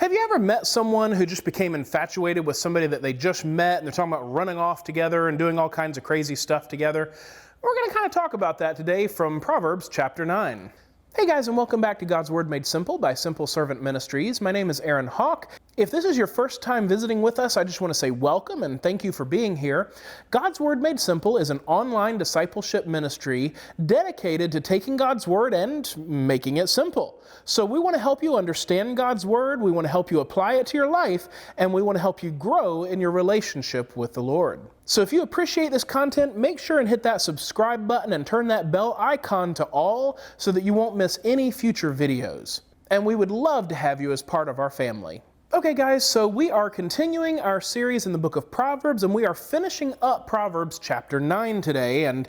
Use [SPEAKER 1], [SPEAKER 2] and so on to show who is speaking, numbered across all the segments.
[SPEAKER 1] Have you ever met someone who just became infatuated with somebody that they just met and they're talking about running off together and doing all kinds of crazy stuff together? We're going to kind of talk about that today from Proverbs chapter 9. Hey guys, and welcome back to God's Word Made Simple by Simple Servant Ministries. My name is Aaron Hawk. If this is your first time visiting with us, I just want to say welcome and thank you for being here. God's Word Made Simple is an online discipleship ministry dedicated to taking God's Word and making it simple. So we want to help you understand God's Word, we want to help you apply it to your life, and we want to help you grow in your relationship with the Lord. So if you appreciate this content, make sure and hit that subscribe button and turn that bell icon to all so that you won't miss any future videos. And we would love to have you as part of our family. Okay guys, so we are continuing our series in the book of Proverbs, and we are finishing up Proverbs chapter 9 today, and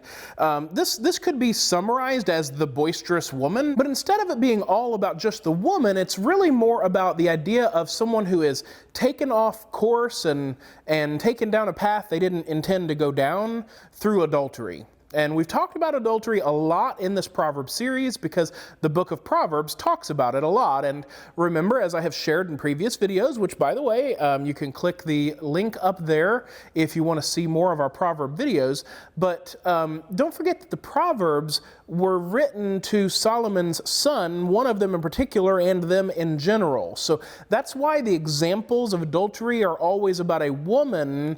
[SPEAKER 1] this could be summarized as the boisterous woman, but instead of it being all about just the woman, it's really more about the idea of someone who is taken off course and taken down a path they didn't intend to go down through adultery. And we've talked about adultery a lot in this Proverbs series because the book of Proverbs talks about it a lot. And remember, as I have shared in previous videos, which by the way, you can click the link up there if you want to see more of our Proverb videos. But don't forget that the Proverbs were written to Solomon's son, one of them in particular, and them in general. So that's why the examples of adultery are always about a woman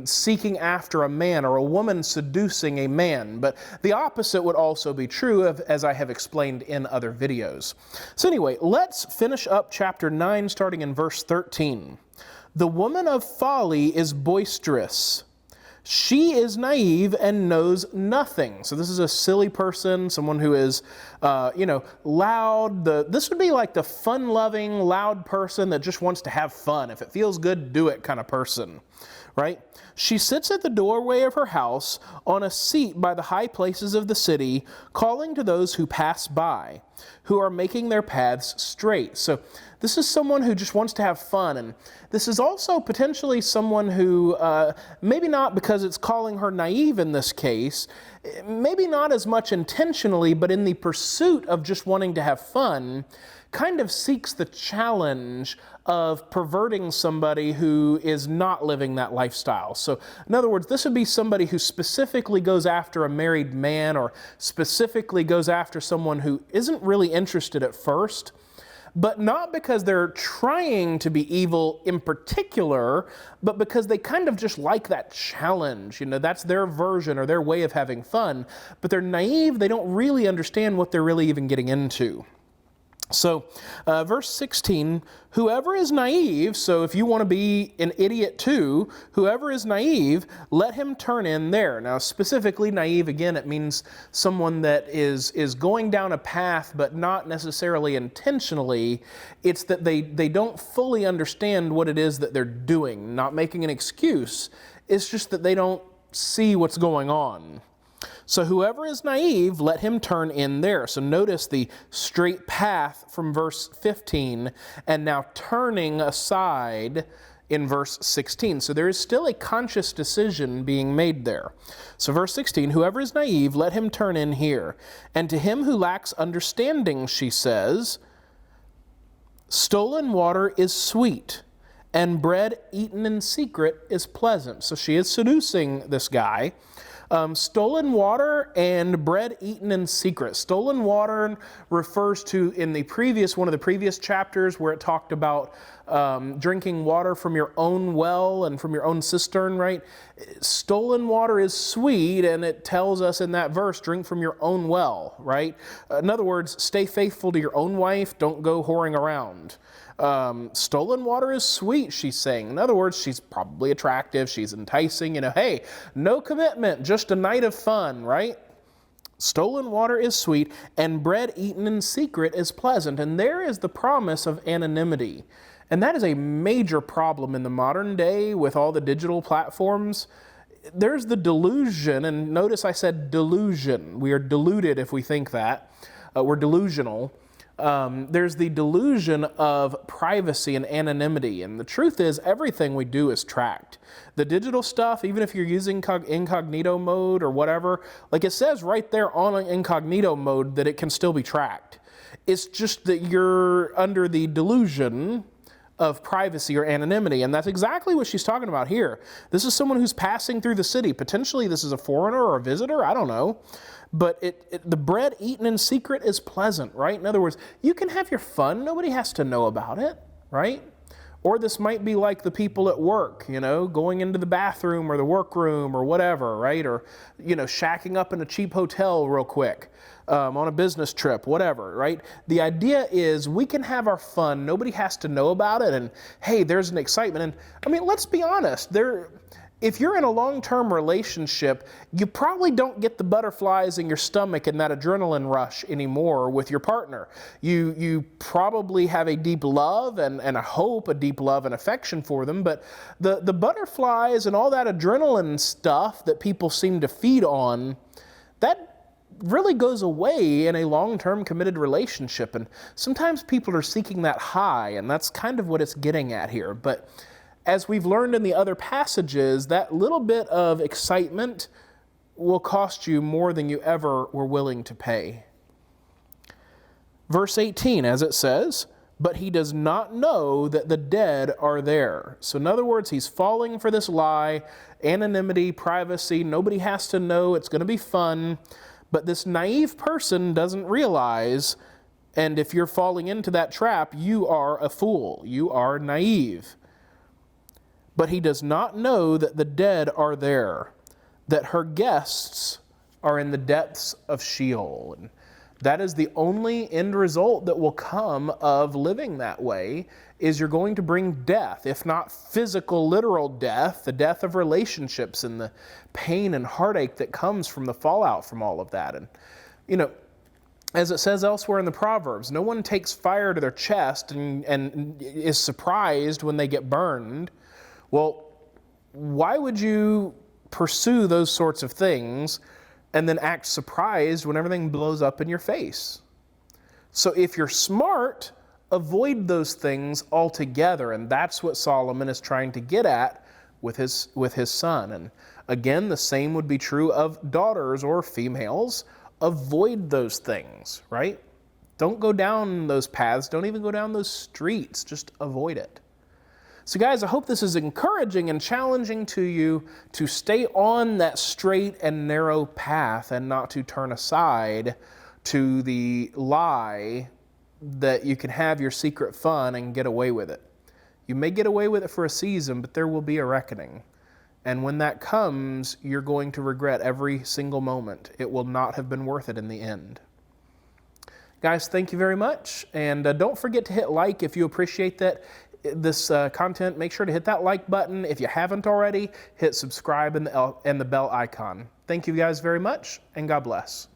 [SPEAKER 1] seeking after a man, or a woman seducing a man. But the opposite would also be true, as I have explained in other videos. So anyway, let's finish up chapter 9, starting in verse 13. The woman of folly is boisterous. She is naive and knows nothing. So this is a silly person, someone who is, loud. This would be like the fun-loving, loud person that just wants to have fun. If it feels good, do it kind of person, right? She sits at the doorway of her house on a seat by the high places of the city, calling to those who pass by, who are making their paths straight. So this is someone who just wants to have fun. And this is also potentially someone who, maybe not because it's calling her naive in this case, maybe not as much intentionally, but in the pursuit of just wanting to have fun, kind of seeks the challenge of perverting somebody who is not living that lifestyle. So in other words, this would be somebody who specifically goes after a married man, or specifically goes after someone who isn't really interested at first, but not because they're trying to be evil in particular, but because they kind of just like that challenge. You know, that's their version or their way of having fun, but they're naive. They don't really understand what they're really even getting into. So verse 16, whoever is naive, so if you want to be an idiot too, whoever is naive, let him turn in there. Now specifically naive, again, it means someone that is going down a path but not necessarily intentionally. It's that they don't fully understand what it is that they're doing, not making an excuse. It's just that they don't see what's going on. So whoever is naive, let him turn in there. So notice the straight path from verse 15, and now turning aside in verse 16. So there is still a conscious decision being made there. So verse 16, whoever is naive, let him turn in here. And to him who lacks understanding, she says, stolen water is sweet, and bread eaten in secret is pleasant. So she is seducing this guy. Stolen water and bread eaten in secret. Stolen water refers to one of the previous chapters where it talked about drinking water from your own well and from your own cistern, right? Stolen water is sweet, and it tells us in that verse, drink from your own well, right? In other words, stay faithful to your own wife, don't go whoring around. Stolen water is sweet, she's saying. In other words, she's probably attractive, she's enticing, hey, no commitment, just a night of fun, right? Stolen water is sweet, and bread eaten in secret is pleasant. And there is the promise of anonymity. And that is a major problem in the modern day with all the digital platforms. There's the delusion, and notice I said delusion. We are deluded if we think that. We're delusional. There's the delusion of privacy and anonymity, and the truth is everything we do is tracked. The digital stuff, even if you're using incognito mode or whatever, like it says right there on incognito mode that it can still be tracked. It's just that you're under the delusion of privacy or anonymity, and that's exactly what she's talking about here. This is someone who's passing through the city. Potentially this is a foreigner or a visitor, I don't know. But the bread eaten in secret is pleasant, right? In other words, you can have your fun. Nobody has to know about it, right? Or this might be like the people at work, going into the bathroom or the workroom or whatever, right? Or, shacking up in a cheap hotel real quick on a business trip, whatever, right? The idea is we can have our fun. Nobody has to know about it. And hey, there's an excitement. And I mean, let's be honest. If you're in a long-term relationship, you probably don't get the butterflies in your stomach and that adrenaline rush anymore with your partner. You probably have a deep love and I hope a deep love and affection for them, but the butterflies and all that adrenaline stuff that people seem to feed on, that really goes away in a long-term committed relationship. And sometimes people are seeking that high, and that's kind of what it's getting at here. But as we've learned in the other passages, that little bit of excitement will cost you more than you ever were willing to pay. Verse 18, as it says, but he does not know that the dead are there. So in other words, he's falling for this lie, anonymity, privacy, nobody has to know, it's going to be fun. But this naive person doesn't realize, and if you're falling into that trap, you are a fool, you are naive. But he does not know that the dead are there, that her guests are in the depths of Sheol. And that is the only end result that will come of living that way, is you're going to bring death, if not physical, literal death, the death of relationships and the pain and heartache that comes from the fallout from all of that. And, as it says elsewhere in the Proverbs, no one takes fire to their chest and is surprised when they get burned. Well, why would you pursue those sorts of things and then act surprised when everything blows up in your face? So if you're smart, avoid those things altogether, and that's what Solomon is trying to get at with his son. And again, the same would be true of daughters or females. Avoid those things, right? Don't go down those paths. Don't even go down those streets. Just avoid it. So guys, I hope this is encouraging and challenging to you to stay on that straight and narrow path and not to turn aside to the lie that you can have your secret fun and get away with it. You may get away with it for a season, but there will be a reckoning. And when that comes, you're going to regret every single moment. It will not have been worth it in the end. Guys, thank you very much. And don't forget to hit like if you appreciate this content. Make sure to hit that like button. If you haven't already, hit subscribe and the bell icon. Thank you guys very much, and God bless.